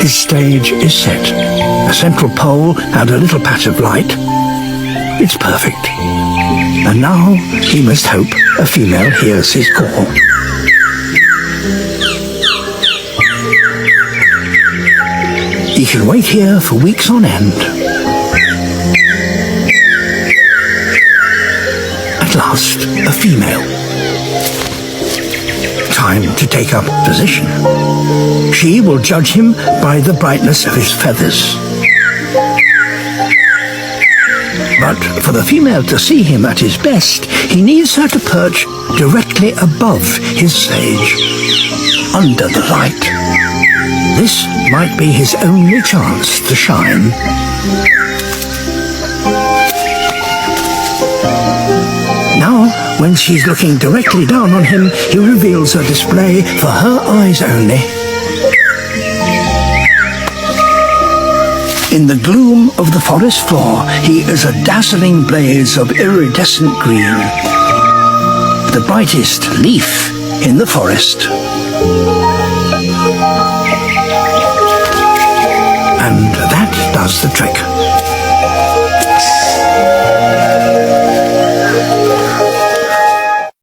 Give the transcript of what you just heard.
His stage is set. A central pole and a little patch of light. It's perfect. And now he must hope a female hears his call. He can wait here for weeks on end. At last, a female. Time to take up position. She will judge him by the brightness of his feathers. But for the female to see him at his best, he needs her to perch directly above his stage, under the light. This might be his only chance to shine. Now, when she's looking directly down on him, he reveals her display for her eyes only. In the gloom of the forest floor, he is a dazzling blaze of iridescent green, the brightest leaf in the forest. And that does the trick.